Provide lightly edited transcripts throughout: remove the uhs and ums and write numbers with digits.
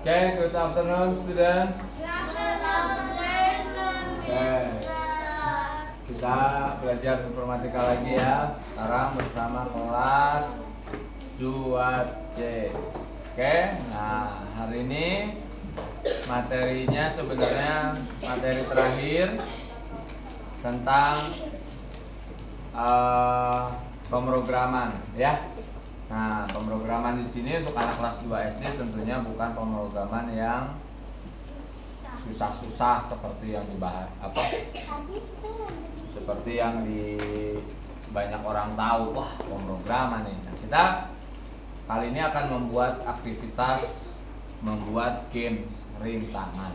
Okay, good afternoon, student. Okay. Kita belajar informatika lagi ya. Sekarang bersama kelas 2C. Oke, nah hari ini materinya sebenarnya materi terakhir tentang pemrograman ya. Nah, pemrograman di sini untuk anak kelas 2 SD tentunya bukan pemrograman yang susah-susah seperti yang dibahas seperti yang di banyak orang tahu. Wah, pemrograman nih. Nah, kita kali ini akan membuat aktivitas membuat game rintangan.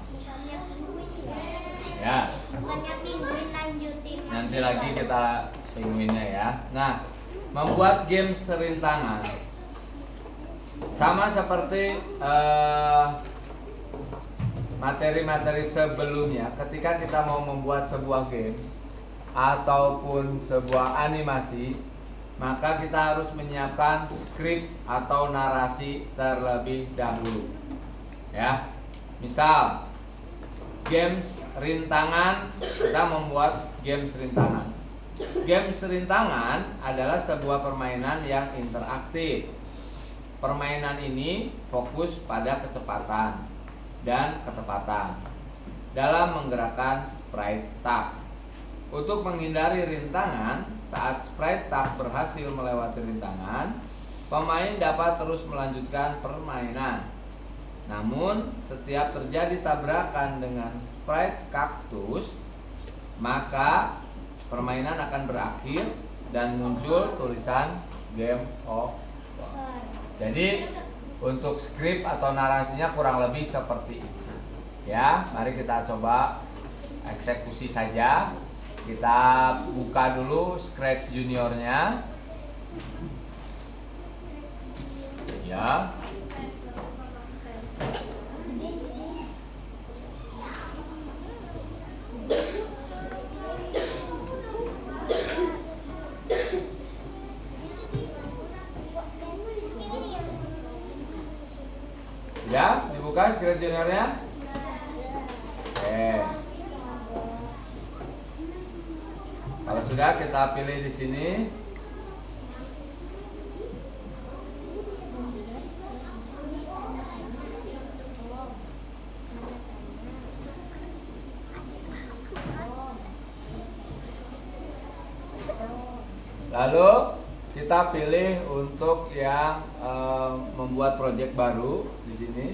Ya. Nanti lagi kita pinguinnya ya. Nah, membuat game serintangan sama seperti materi-materi sebelumnya. Ketika kita mau membuat sebuah game ataupun sebuah animasi, maka kita harus menyiapkan skrip atau narasi terlebih dahulu ya. Misal games rintangan, kita membuat games rintangan. Games rintangan adalah sebuah permainan yang interaktif. Permainan ini fokus pada kecepatan dan ketepatan dalam menggerakkan sprite tag. Untuk menghindari rintangan, saat sprite tag berhasil melewati rintangan, pemain dapat terus melanjutkan permainan. Namun, setiap terjadi tabrakan dengan sprite kaktus, maka permainan akan berakhir dan muncul tulisan game over. Jadi untuk skrip atau narasinya kurang lebih seperti itu. Ya, mari kita coba eksekusi saja. Kita buka dulu Scratch Juniornya. Ya. Ya, dibuka Scratch Juniornya. Oke. Kalau sudah, kita pilih di sini. Lalu kita pilih untuk yang membuat project baru di sini.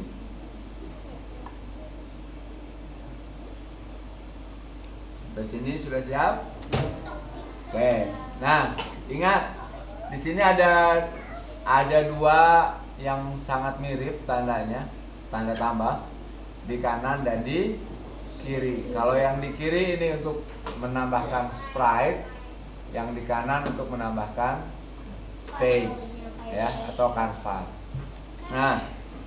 Sampai sini sudah siap? Oke. Nah, ingat di sini ada dua yang sangat mirip tandanya, tanda tambah di kanan dan di kiri. Kalau yang di kiri ini untuk menambahkan sprite, yang di kanan untuk menambahkan stage ya atau kanvas. Nah,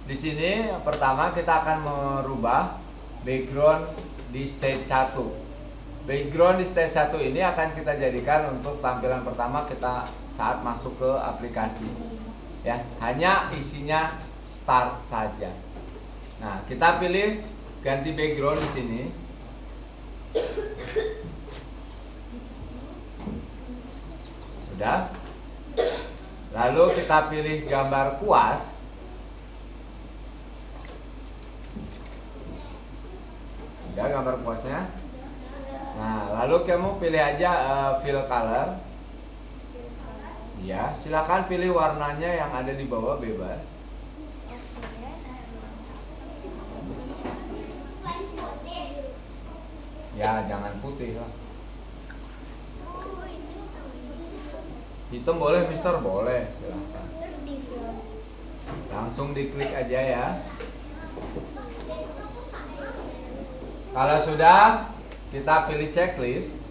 di sini pertama kita akan merubah background di stage 1. Background di stage 1 ini akan kita jadikan untuk tampilan pertama kita saat masuk ke aplikasi. Ya, hanya isinya start saja. Nah, kita pilih ganti background di sini. Sudah. Lalu kita pilih gambar kuas. Sudah gambar kuasnya. Nah, lalu kamu pilih aja fill color. Ya, silakan pilih warnanya yang ada di bawah bebas. Ya, jangan putih lah. Hitam boleh, Mister? Boleh, silahkan. Langsung diklik aja ya. Kalau sudah, kita pilih checklist.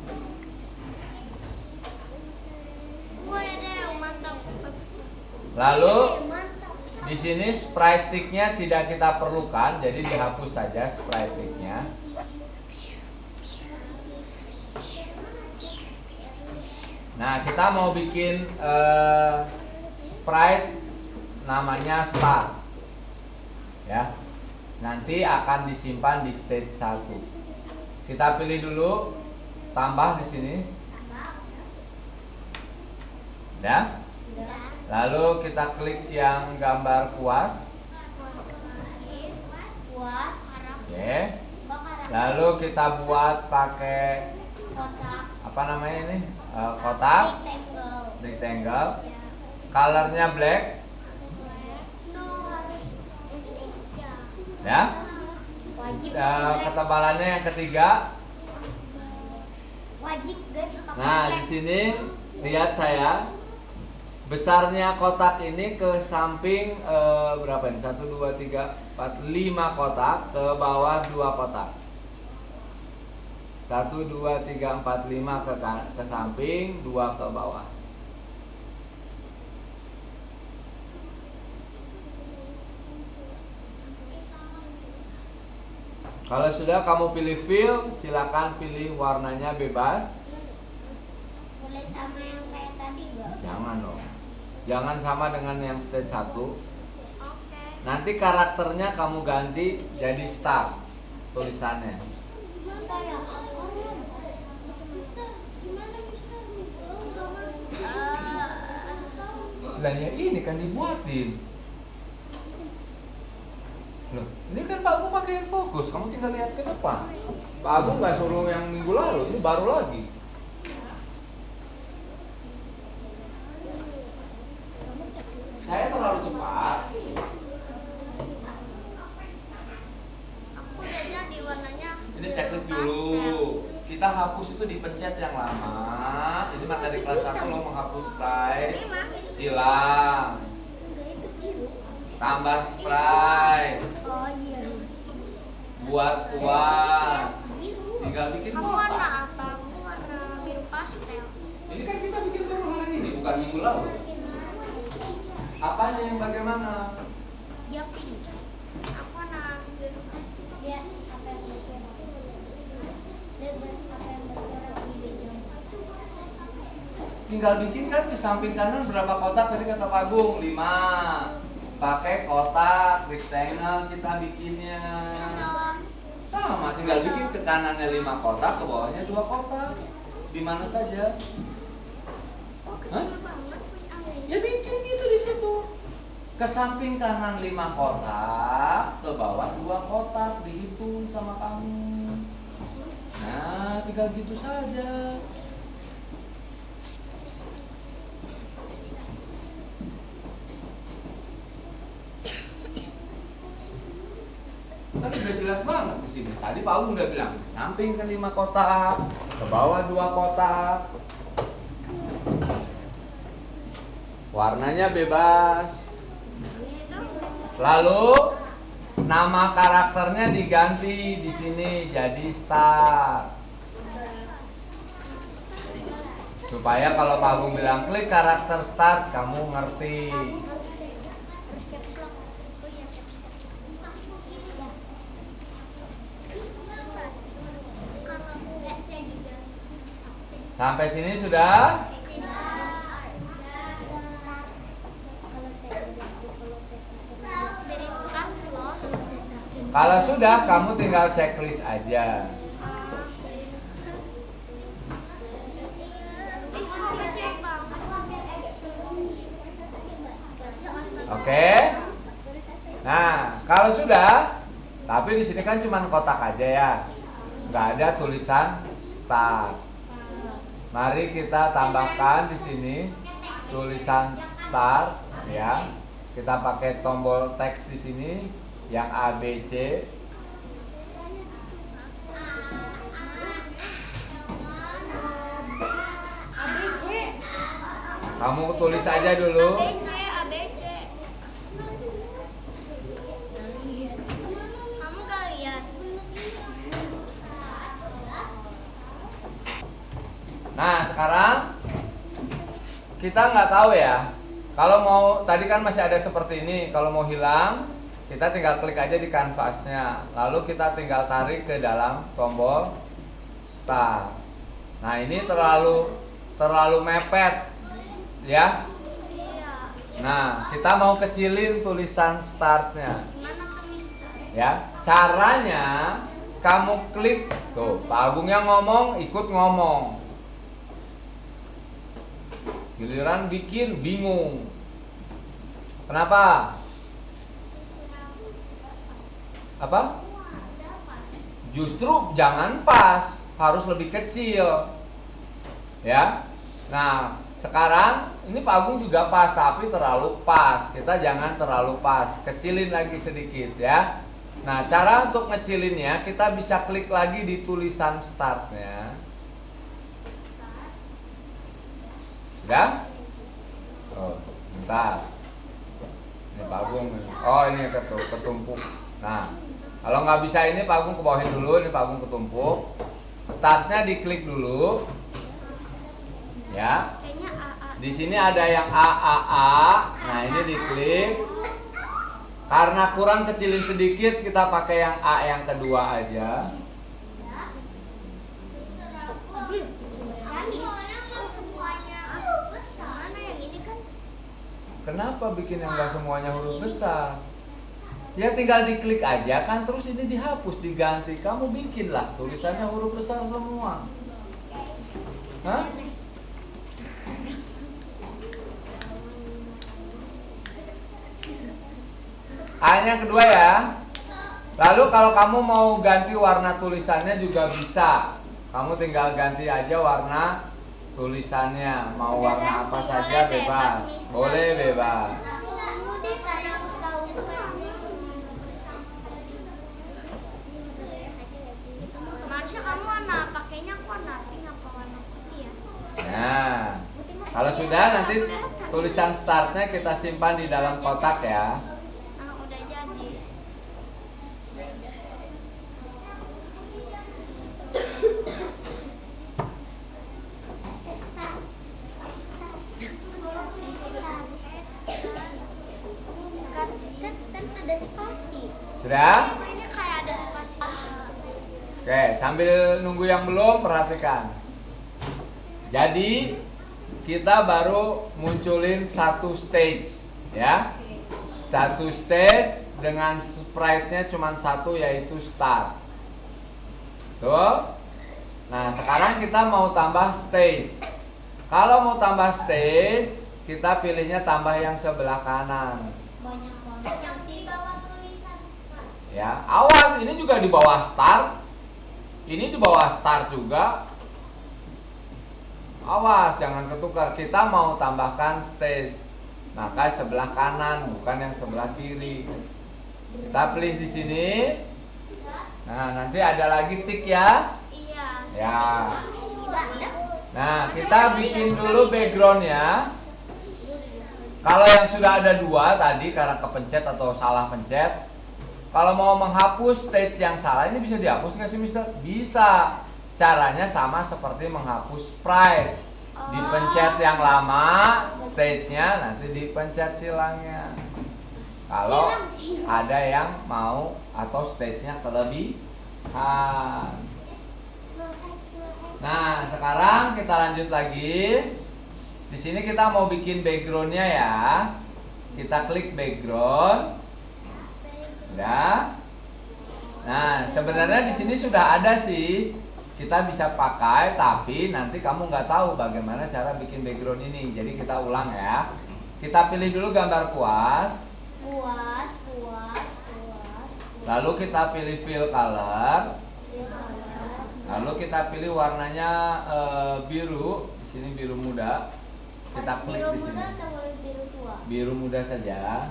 Lalu di sini sprite tick-nya tidak kita perlukan, jadi dihapus saja sprite tick-nya. Nah, kita mau bikin sprite namanya star. Ya. nanti akan disimpan di stage 1. Kita pilih dulu, tambah di sini. Ya. Lalu kita klik yang gambar kuas. Oke. Lalu kita buat pakai apa namanya ini? Kotak. Rectangle. Colornya black. Ya. Ketebalannya yang ketiga. Nah, di sini lihat saya. Besarnya kotak ini ke samping berapa ini? 1, 2, 3, 4, 5 kotak. Ke bawah 2 kotak. 1, 2, 3, 4, 5 ke samping, 2 ke bawah. Kalau sudah kamu pilih fill, silakan pilih warnanya bebas. Boleh sama yang kayak tadi gak? Jangan dong. Jangan sama dengan yang stage 1. Oke. Nanti karakternya kamu ganti jadi star tulisannya. Gimana ya? Lah ya ini kan dibuatin. Loh, ini kan Pak Agung pakai fokus, kamu tinggal lihat ke depan. Pak Agung nggak suruh yang minggu lalu, ini baru lagi. Saya terlalu cepat. Aku udah jadi warnanya. Ini checklist dulu. Kita hapus itu dipencet yang lama. Ini materi kelas 1 lo menghapus spray. Silang. Itu biru. Tambah spray. Oh iya. Buat kuas. Biru. Tinggal bikin Kamu warna kotak. apa? Aku warna biru pastel. Ini kan kita bikin baru hari ini, bukan minggu lalu. Apanya yang bagaimana? Dia pink. Aku warna biru pastel. Dia apa yang bergerak? Apa yang bergerak di meja? Tinggal bikin kan di samping kanan berapa kotak tadi kata Pak Agung? 5. Pakai kotak rectangle kita bikinnya. Sama, tinggal bikin ke kanannya 5 kotak, ke bawahnya 2 kotak. Di mana saja. Oh kecil banget punya Alex. Ya bikin gitu di situ. Ke samping kanan 5 kotak, ke bawah 2 kotak, dihitung sama kamu. Nah, tinggal gitu saja. Tadi udah jelas banget di sini. Tadi Pak Agung udah bilang, ke samping ke 5 kotak, ke bawah 2 kotak. Warnanya bebas. Lalu nama karakternya diganti di sini jadi star. Supaya kalau Pak Agung bilang klik karakter start, kamu ngerti. Sampai sini sudah? Kalau sudah, kamu tinggal checklist aja. Oke. Nah, kalau sudah, tapi di sini kan cuma kotak aja ya, nggak ada tulisan start. Mari kita tambahkan di sini tulisan start ya. Kita pakai tombol teks di sini yang ABC. Kamu tulis aja dulu. ABC. Kamu gak lihat? Nah, sekarang kita nggak tahu ya. Kalau mau tadi kan masih ada seperti ini. Kalau mau hilang, kita tinggal klik aja di kanvasnya. Lalu kita tinggal tarik ke dalam tombol start. Nah, ini terlalu mepet, ya. Nah, kita mau kecilin tulisan startnya. Gimana tuh Mister? Ya, caranya kamu klik tuh, Pak Agung yang ngomong ikut ngomong. Giliran bikin bingung. Kenapa? Apa? Justru jangan pas, harus lebih kecil. Ya. Nah, sekarang ini Pak Agung juga pas, tapi terlalu pas. Kita jangan terlalu pas, kecilin lagi sedikit ya. Nah, cara untuk ngecilinnya kita bisa klik lagi di tulisan startnya. Sudah? Oh, bentar. Ini Pak Agung. Oh, ini ketumpuk. Nah, kalau nggak bisa ini Pak Agung kebawahin dulu. Ini Pak Agung ketumpuk. Startnya diklik dulu. Ya. Di sini ada yang A. Nah, ini diklik. Karena kurang kecilin sedikit, kita pakai yang A yang kedua aja. Kenapa bikin yang nggak semuanya huruf besar? Ya tinggal diklik aja kan, terus ini dihapus, diganti. Kamu bikinlah tulisannya huruf besar semua. Hah? A yang kedua ya. Lalu kalau kamu mau ganti warna tulisannya juga bisa. Kamu tinggal ganti aja warna tulisannya. Mau warna apa saja bebas. Boleh bebas. Marsha, kamu warna pakainya warna pink apa warna putih ya? Nah, kalau sudah nanti tulisan startnya kita simpan di dalam kotak ya. Udah jadi. Kan ada spasi. Sudah? Ini kayak ada spasi. Oke, sambil nunggu yang belum, perhatikan. Jadi kita baru munculin satu stage ya. Satu stage dengan sprite-nya cuma satu, yaitu start. Tuh. Nah, sekarang kita mau tambah stage. Kalau mau tambah stage, kita pilihnya tambah yang sebelah kanan. Banyak banget yang di bawah tulisan. Ya, awas, ini juga di bawah start. Ini di bawah start juga. Awas, jangan ketukar. Kita mau tambahkan stage, maka sebelah kanan, bukan yang sebelah kiri. Kita pilih di sini. Nah, nanti ada lagi tik ya. Iya. Ya. Nah, kita bikin dulu backgroundnya. Kalau yang sudah ada dua tadi karena kepencet atau salah pencet. Kalau mau menghapus stage yang salah, ini bisa dihapus nggak sih, Mister? Bisa. Caranya sama seperti menghapus sprite. Dipencet yang lama, stage-nya, nanti dipencet silangnya. Kalau ada yang mau atau stage-nya kelebihan. Nah, sekarang kita lanjut lagi. Di sini kita mau bikin background-nya ya. Kita klik background. Udah. Nah, sebenarnya di sini sudah ada sih. Kita bisa pakai, tapi nanti kamu nggak tahu bagaimana cara bikin background ini. Jadi kita ulang ya. Kita pilih dulu gambar kuas. Lalu kita pilih fill color. Lalu kita pilih warnanya biru. Di sini biru muda. Kita klik di sini. Biru muda saja.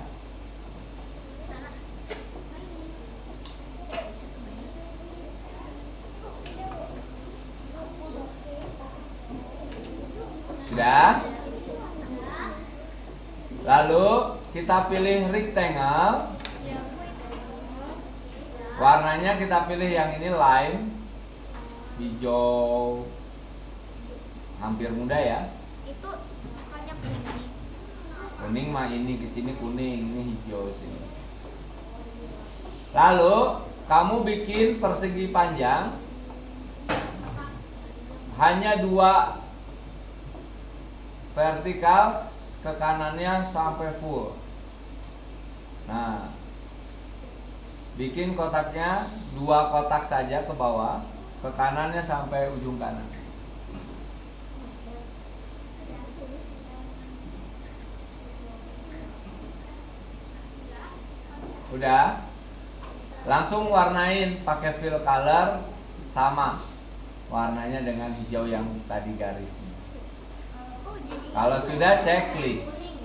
Sudah. Lalu kita pilih rectangle. Warnanya kita pilih yang ini lime, hijau, hampir muda ya. Itu bukannya kuning. Kuning mah ini, kesini kuning, ini hijau sini. Lalu kamu bikin persegi panjang, hanya 2 vertikal, ke kanannya sampai full. Nah, bikin kotaknya 2 kotak saja ke bawah, ke kanannya sampai ujung kanan. Udah, langsung warnain pakai fill color, sama warnanya dengan hijau yang tadi garisnya. Kalau sudah, checklist.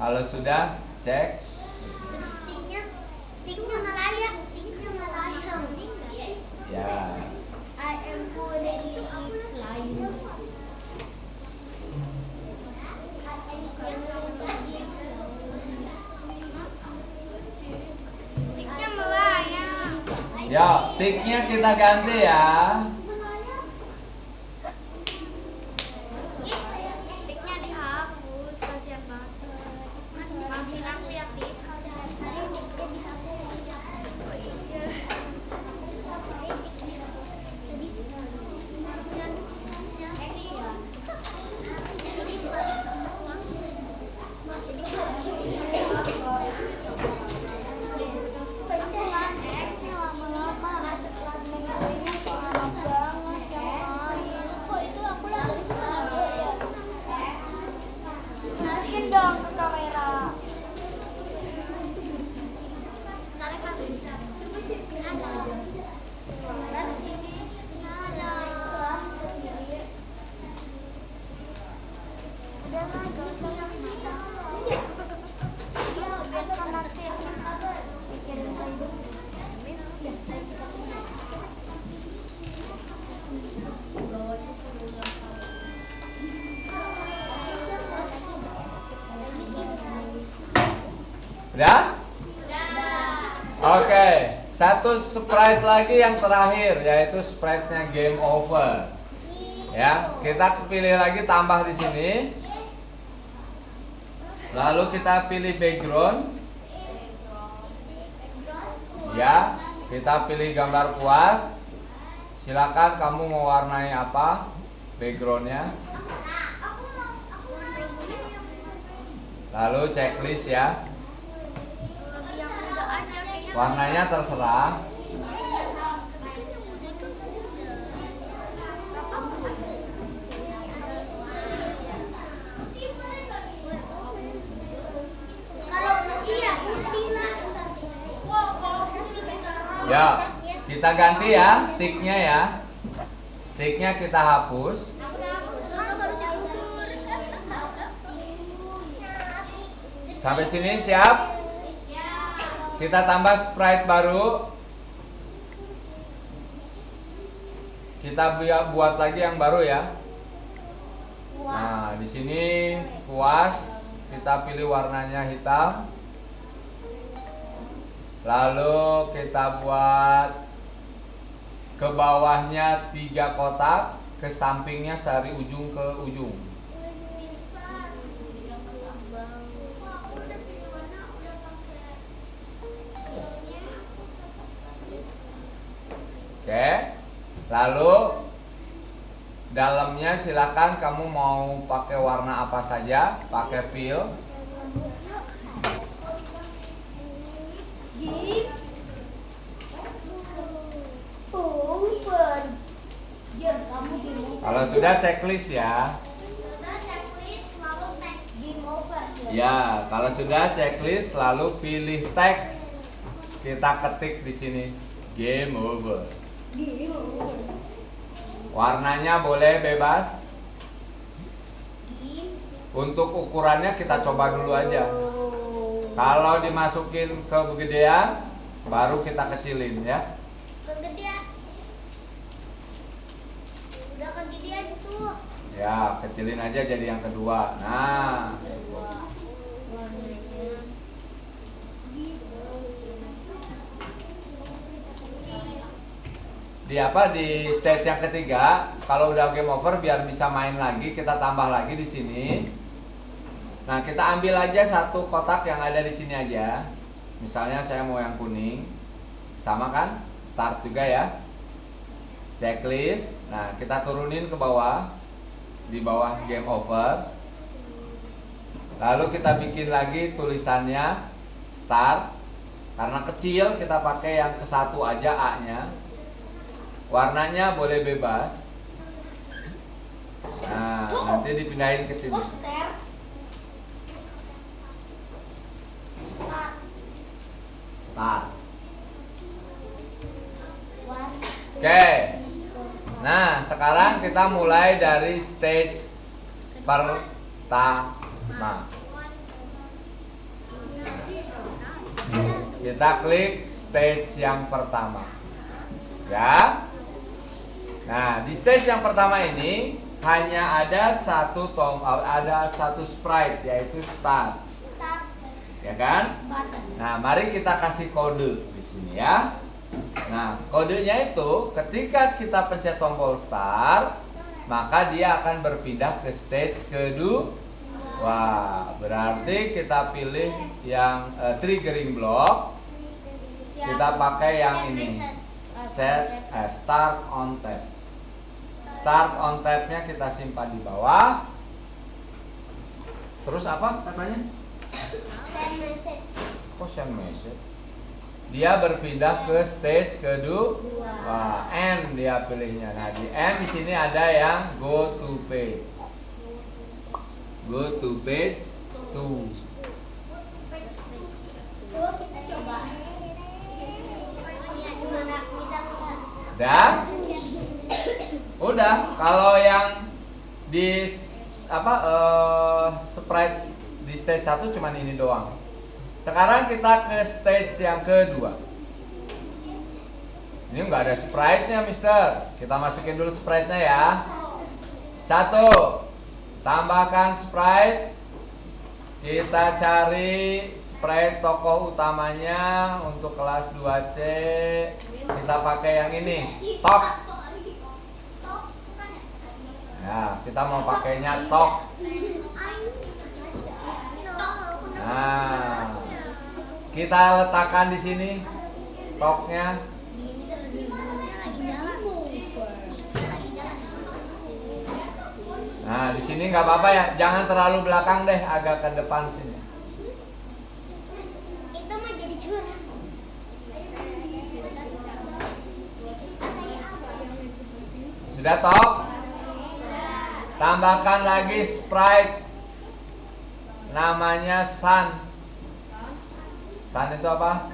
Kalau sudah, cek. Tiknya Malaya. Ya. I am currently flying. Tiknya Malaya. Ya, tiknya kita ganti ya. Tiknya dihapus, kasihan banget. Maafin aku ya, Tik. Oh iya. Sedih sekali. Masukin dong ke kamera. Sekarang kan Udah? Oke, satu sprite lagi yang terakhir, yaitu sprite-nya game over. Ya, kita pilih lagi, tambah di sini. Lalu kita pilih background. Ya, kita pilih gambar puas. Silakan kamu mau warnai apa backgroundnya. Lalu checklist ya. Warnanya terserah. Ya, kita ganti ya tiknya ya. Tiknya kita hapus. Sampai sini siap? Kita tambah sprite baru. Kita buat lagi yang baru ya. Nah, di sini puas. Kita pilih warnanya hitam. Lalu kita buat ke bawahnya 3 kotak, ke sampingnya dari ujung ke ujung. Oke. Lalu dalamnya silakan kamu mau pakai warna apa saja, pakai fill. Kalau sudah checklist ya. Ya, kalau sudah checklist lalu pilih teks. Kita ketik di sini game over. Warnanya boleh bebas. Untuk ukurannya kita coba dulu aja. Kalau dimasukin ke kegedean, baru kita kecilin ya. Kegedean. Udah kegedean tuh. Ya, kecilin aja jadi yang kedua. Nah, di stage yang ketiga, kalau udah game over biar bisa main lagi, kita tambah lagi di sini. Nah, kita ambil aja satu kotak yang ada di sini aja. Misalnya saya mau yang kuning. Sama kan? Start juga ya. Checklist. Nah, kita turunin ke bawah. Di bawah game over. Lalu kita bikin lagi tulisannya start. Karena kecil kita pakai yang ke satu aja A-nya. Warnanya boleh bebas. Nah, nanti dipindahin ke sini. Start. Oke. Nah, sekarang kita mulai dari stage pertama. Kita klik stage yang pertama. Ya. Nah, di stage yang pertama ini hanya ada satu sprite, yaitu start. Ya kan? Nah, mari kita kasih kode di sini ya. Nah, kodenya itu ketika kita pencet tombol start, maka dia akan berpindah ke stage kedua. Wah, berarti kita pilih yang triggering block. Kita pakai yang ini. Start on tap. Start on tab-nya kita simpan di bawah. Terus apa katanya? Send message. Kok send message? Dia berpindah ke stage kedua. Wah, N dia pilihnya. Nah, di N di sini ada yang go to page. Go to page 2. Kita coba. Gimana kita Udah, kalau yang di sprite di stage 1 cuman ini doang. Sekarang kita ke stage yang kedua. Ini nggak ada sprite-nya, Mister. Kita masukin dulu sprite-nya ya. 1. Tambahkan sprite. Kita cari sprite tokoh utamanya untuk kelas 2C. Kita pakai yang ini, Tok. Ya, kita mau pakainya Tok. Nah, kita letakkan di sini Toknya. Nah, di sini nggak apa-apa ya, jangan terlalu belakang deh, agak ke depan sini. Itu mah jadi curang. Sudah Tok? Tambahkan lagi sprite. Namanya Sun. Sun itu apa?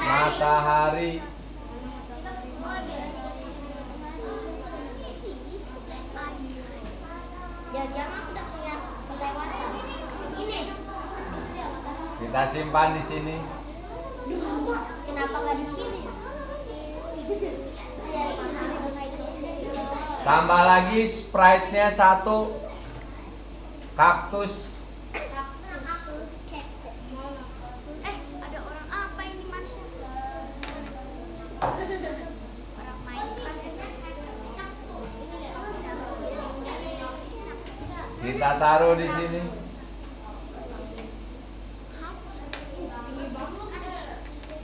Matahari. Jangan aku udah kelewatan. Ini. Kita simpan di sini. Kenapa nggak di sini? Tambah lagi sprite-nya 1. Kaktus. Ada orang apa ini Mas? Orang main kaktus. Kita taruh di sini.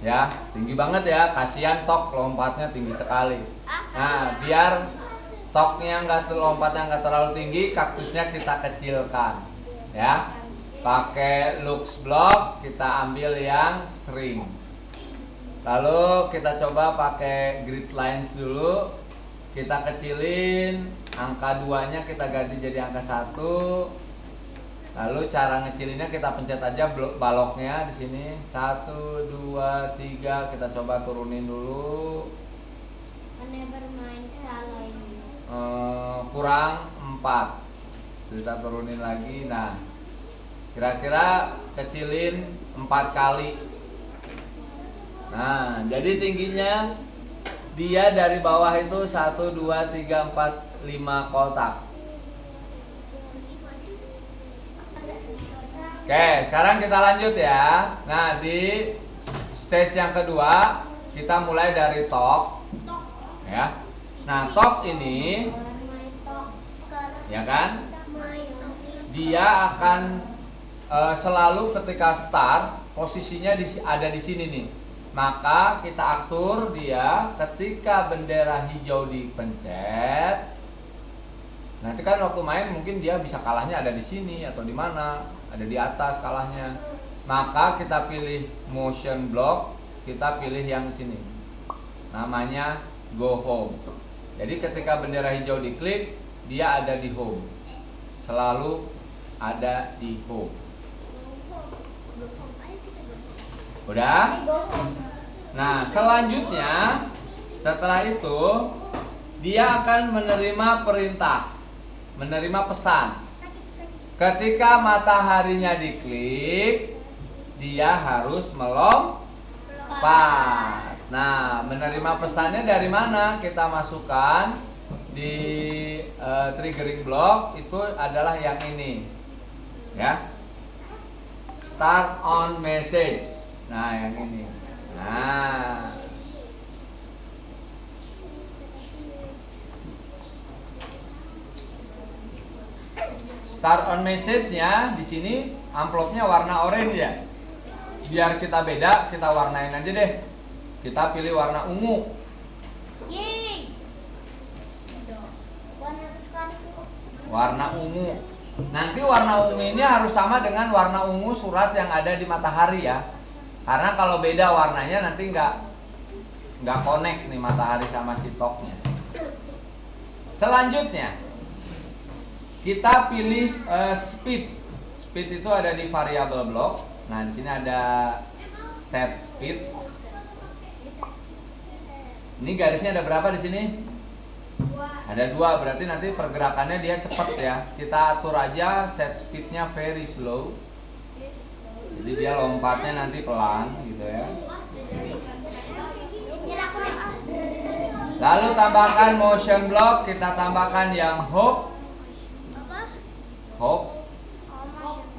Ya, tinggi banget ya. Kasihan Tok, lompatnya tinggi sekali. Nah, biar Toknya lompatnya nggak terlalu tinggi, kaktusnya kita kecilkan. Ya, pakai lux block, kita ambil yang string. Lalu kita coba pakai grid lines dulu. Kita kecilin, angka 2-nya kita ganti jadi angka 1. Lalu cara ngecilinnya kita pencet aja baloknya di sini. 1, 2, 3. Kita coba turunin dulu. Bermain salah ini. Kurang 4. Kita turunin lagi. Nah, kira-kira kecilin 4 kali. Nah, jadi tingginya dia dari bawah itu 1, 2, 3, 4, 5 kotak. Oke, sekarang kita lanjut ya. Nah, di stage yang kedua kita mulai dari top. Ya. Nah, top ini ya kan? Dia akan selalu ketika start posisinya ada di sini nih. Maka kita atur dia ketika bendera hijau dipencet. Nanti kan waktu main mungkin dia bisa kalahnya ada di sini atau di mana, ada di atas kalahnya. maka kita pilih motion block, kita pilih yang sini. Namanya go home. Jadi ketika bendera hijau diklik, dia ada di home. Selalu ada di home. Udah? Nah, selanjutnya setelah itu dia akan menerima perintah, menerima pesan. Ketika mataharinya diklik, dia harus melompat. Nah, menerima pesannya dari mana? Kita masukkan di triggering block, itu adalah yang ini. Ya. Start on message. Nah, yang ini. Nah. Start on message-nya di sini amplopnya warna oranye ya. Biar kita beda, kita warnain aja deh. Kita pilih warna ungu. Yeay. Warna ungu. Nanti warna ungu ini harus sama dengan warna ungu surat yang ada di matahari ya. Karena kalau beda warnanya nanti nggak connect nih matahari sama si toknya. Selanjutnya kita pilih speed. Speed itu ada di variable block. Nah, di sini ada set speed. Ini garisnya ada berapa di sini? Ada 2, berarti nanti pergerakannya dia cepat ya. Kita atur aja set speednya very slow. Jadi dia lompatnya nanti pelan gitu ya. Lalu tambahkan motion block, kita tambahkan yang hop. Hop.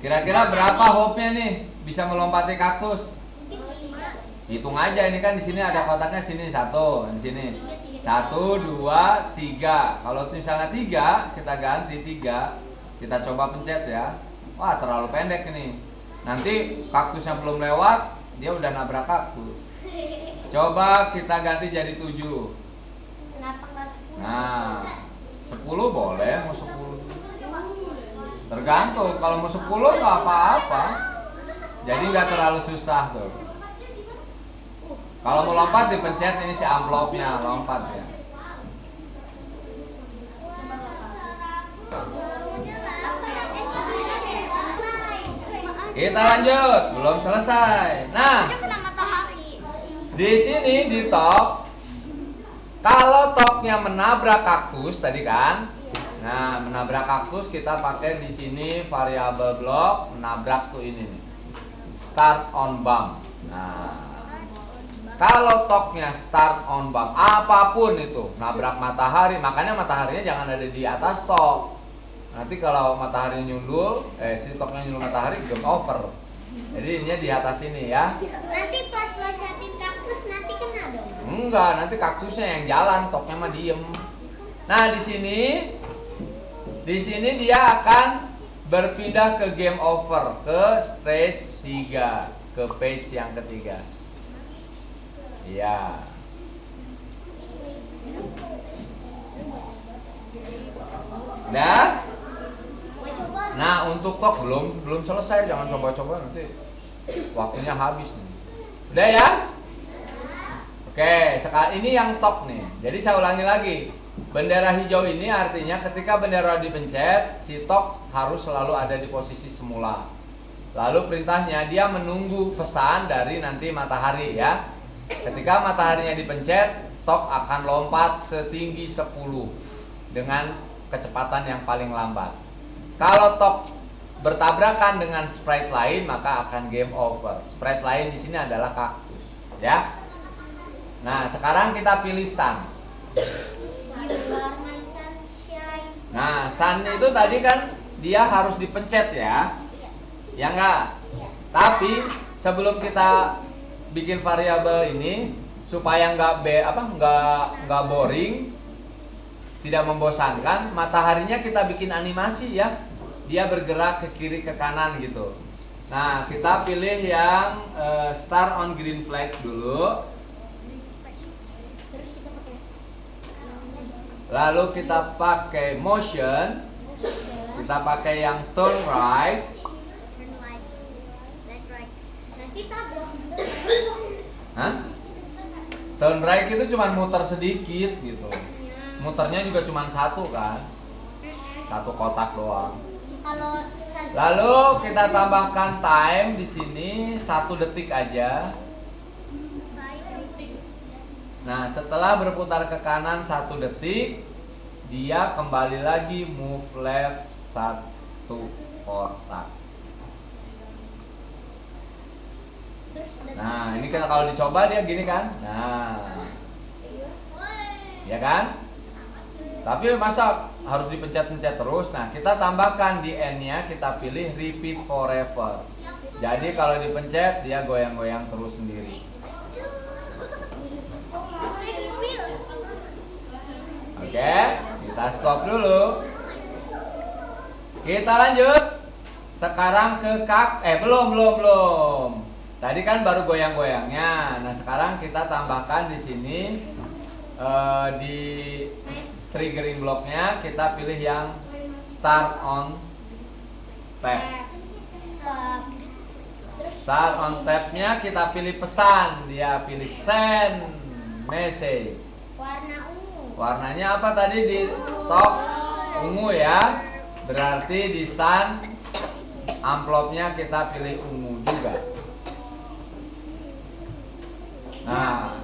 Kira-kira berapa hopnya nih? Bisa melompati kaktus? Hitung aja, ini kan di sini ada kotaknya, sini 1, di sini 1, 2, 3. Kalau misalnya 3, kita ganti 3. Kita coba pencet ya. Wah, terlalu pendek ini. Nanti kaktusnya belum lewat, dia udah nabrak kaktus. Coba kita ganti jadi 7. Nah, 10 boleh, mau 10. Tergantung, kalau mau 10 nggak apa-apa. Jadi nggak terlalu susah tuh. Kalau mau lompat dipencet ini si amplopnya, lompat ya. Kita lanjut, belum selesai. Nah, di sini di top, kalau topnya menabrak kaktus tadi kan, nah menabrak kaktus kita pakai di sini variable block menabrak tuh ini nih, start on bump. Nah, kalau toknya start on bump, apapun itu, nabrak matahari, makanya mataharinya jangan ada di atas tok. Nanti kalau matahari nyundul, si toknya nyundul matahari, game over. Jadi ini di atas ini ya. Nanti pas loncatin kaktus nanti kena dong. Enggak, nanti kaktusnya yang jalan, toknya mah diem. Nah di sini dia akan berpindah ke game over, ke stage 3, ke page yang ketiga. Iya. Udah? Nah, untuk tok belum selesai, jangan coba-coba nanti waktunya habis nih. Udah ya? Oke, sekarang ini yang tok nih. Jadi saya ulangi lagi. Bendera hijau ini artinya ketika bendera dipencet, si tok harus selalu ada di posisi semula. Lalu perintahnya dia menunggu pesan dari nanti matahari ya. Ketika mataharinya dipencet, tok akan lompat setinggi 10 dengan kecepatan yang paling lambat. Kalau tok bertabrakan dengan sprite lain, maka akan game over. Sprite lain di sini adalah kaktus, ya. Nah, sekarang kita pilih sun. Nah, sun itu tadi kan dia harus dipencet ya, ya enggak? Tapi sebelum kita bikin variabel ini supaya nggak boring, tidak membosankan, mataharinya kita bikin animasi ya, dia bergerak ke kiri ke kanan gitu. Nah, kita pilih yang start on green flag dulu. Lalu kita pakai motion, kita pakai yang turn right. Turn right itu cuma muter sedikit gitu. Ya. Muternya juga cuma satu kan, satu kotak doang. Kalau Lalu kita tambahkan time di sini 1 detik aja. Nah, setelah berputar ke kanan 1 detik, dia kembali lagi move left 1 kotak. Nah, ini kan kalau dicoba dia gini kan? Nah, ya kan? Tapi masa harus dipencet-pencet terus? Nah, kita tambahkan di N-nya, kita pilih repeat forever. Jadi kalau dipencet dia goyang-goyang terus sendiri. Oke, kita stop dulu. Kita lanjut. Sekarang ke belum. Tadi kan baru goyang-goyangnya. Nah, sekarang kita tambahkan di sini di triggering blocknya kita pilih yang start on tap. Start on tab-nya kita pilih pesan, dia pilih send message. warna ungu. Warnanya apa tadi di top? Ungu ya. Berarti di send amplopnya kita pilih ungu juga. Nah,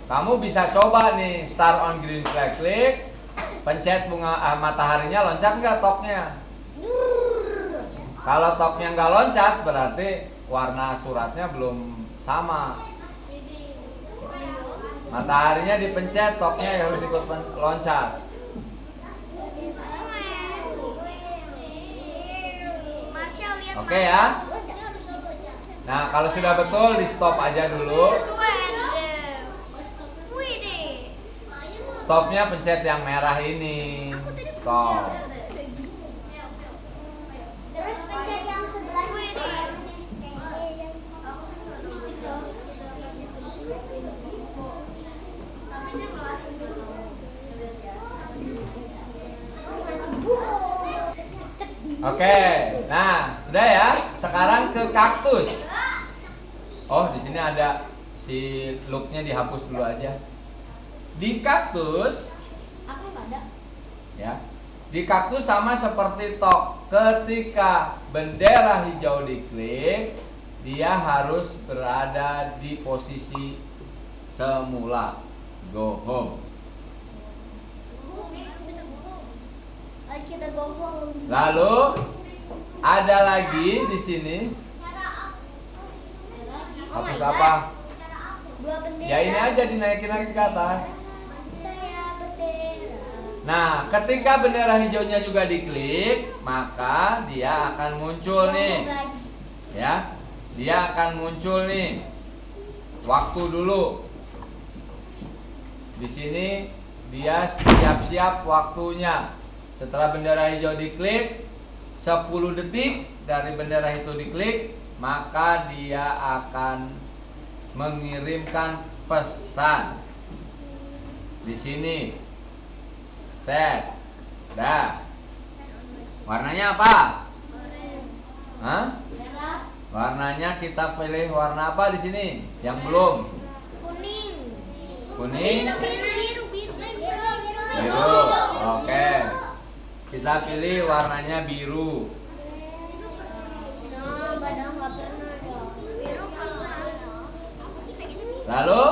kamu bisa coba nih start on green flag, klik, pencet bunga mataharinya, loncat nggak toknya? Kalau toknya nggak loncat berarti warna suratnya belum sama. Mataharinya dipencet, toknya harus ikut loncat. Oke ya. Nah, kalau sudah betul di stop aja dulu. Stopnya pencet yang merah ini. Stop. Oke, nah sudah ya. Sekarang ke kaktus. Oh, di sini ada si loopnya dihapus dulu aja. Di kaktus, ya, di kaktus sama seperti tok. Ketika bendera hijau diklik, dia harus berada di posisi semula. Go home. Lalu ada lagi di sini. Hapus apa? Ya ini aja dinaikin lagi ke atas. Nah, ketika bendera hijaunya juga diklik, maka dia akan muncul nih. Ya, dia akan muncul nih. Waktu dulu. Di sini dia siap-siap waktunya. Setelah bendera hijau diklik, 10 detik dari bendera itu diklik, maka dia akan mengirimkan pesan. Di sini set. Dah. Warnanya apa? Hah? Warnanya kita pilih warna apa di sini? Yang belum? Kuning. Kuning? Biru. Oke. Kita pilih warnanya biru. Lalu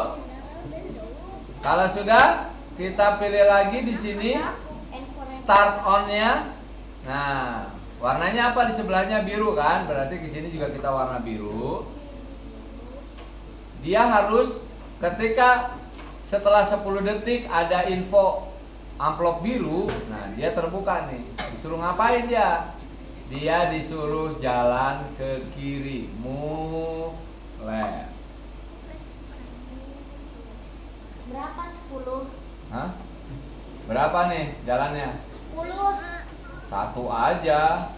kalau sudah kita pilih lagi di sini start on-nya. Nah, warnanya apa di sebelahnya? Biru kan? Berarti di sini juga kita warna biru. Dia harus ketika setelah 10 detik ada info amplop biru, nah dia terbuka nih. Disuruh ngapain dia? Dia disuruh jalan ke kiri, move left. Berapa 10? Hah? Berapa nih jalannya? 10. 1 aja.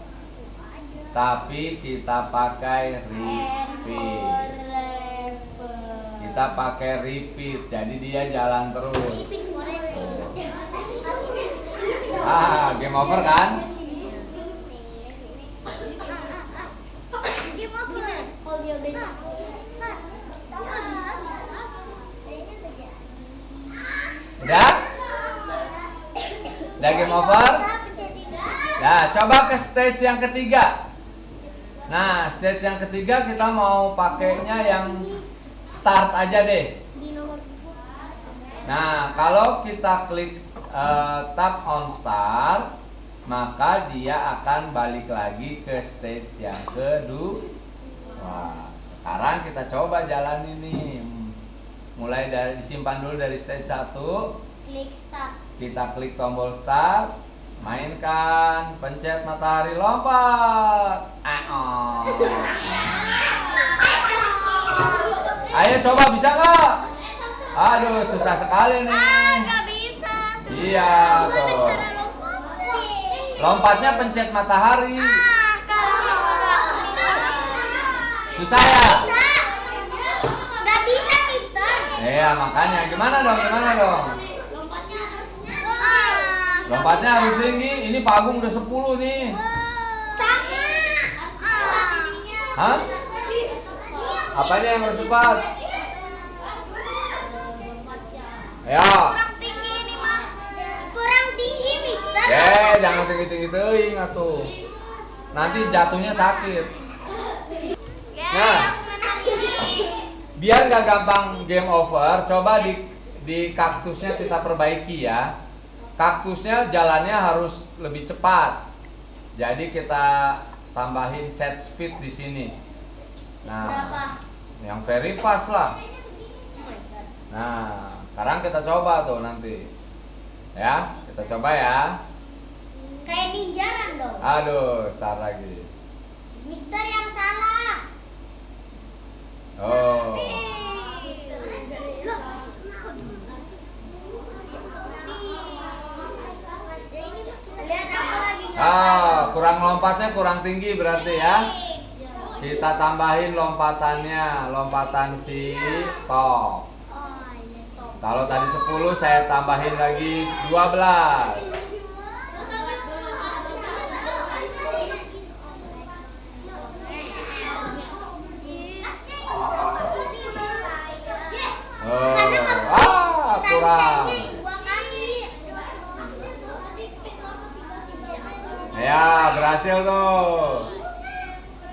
Tapi kita pakai repeat. Kita pakai repeat, jadi dia jalan terus. Game over kan? Game over. Kalau dia udah Udah game over? Nah, coba ke stage yang ketiga. Nah, stage yang ketiga kita mau pakainya yang start aja deh. Nah, kalau kita klik tap on start, maka dia akan balik lagi ke stage yang kedua. Wah, sekarang kita coba jalan ini. Mulai dari disimpan dulu dari stage 1. Klik start. Kita klik tombol start, mainkan, pencet matahari, lompat. Ayo coba, bisa nggak? Aduh, susah sekali nih. Nggak bisa. Iya tuh. Lompatnya pencet matahari. Susah ya? Nggak bisa, Mister. Iya, makanya gimana dong? Lompatnya harus tinggi. Ini panggung udah 10 nih. Sama. Hah? Apanya yang harus cepat? Ya. Kurang tinggi ini, Mas. Kurang tinggi, Mister. Jangan tinggi-tinggi teuing atuh. Nanti jatuhnya sakit. Nah, Aku menang ini. biar nggak gampang game over, coba di kaktusnya kita perbaiki ya. Kaktusnya jalannya harus lebih cepat. Jadi kita tambahin set speed di sini. Nah, yang very fast lah. Nah, sekarang kita coba tuh nanti. Ya, kita coba ya. Kayak ninjaran dong. Aduh, start lagi. Mister yang salah. Oh. Lihat aku lagi Kurang lompatnya kurang tinggi berarti ya. Kita tambahin lompatan si top. Kalau tadi 10 saya tambahin lagi 12. Kurang. Ya, berhasil tuh.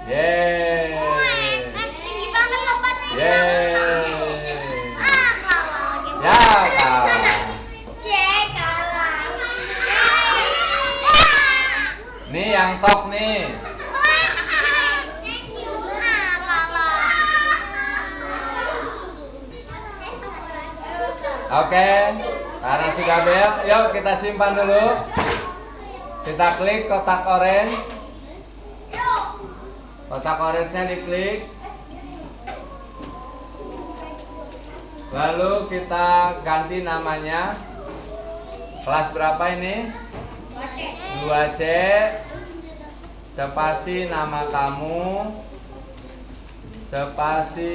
Yeay. Tinggi banget lompatnya. Yeay. Kalah. Ya, kalah. Kalah. Nih yang top nih. Oke, karena sudah bel, yuk kita simpan dulu. Kita klik kotak orange. Kotak orange-nya diklik. Lalu kita ganti namanya. Kelas berapa ini? 2C. Spasi nama kamu. Spasi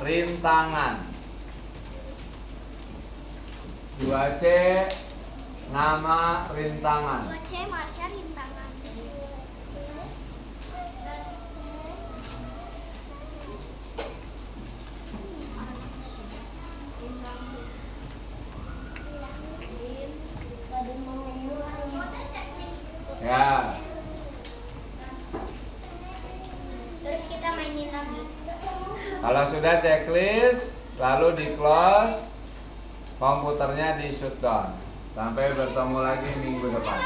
rintangan. 2C nama rintangan. 2C Marsha rintangan. Ya. Terus kita mainin lagi. Kalau sudah checklist, lalu di close, komputernya di shutdown. Sampai bertemu lagi minggu depan.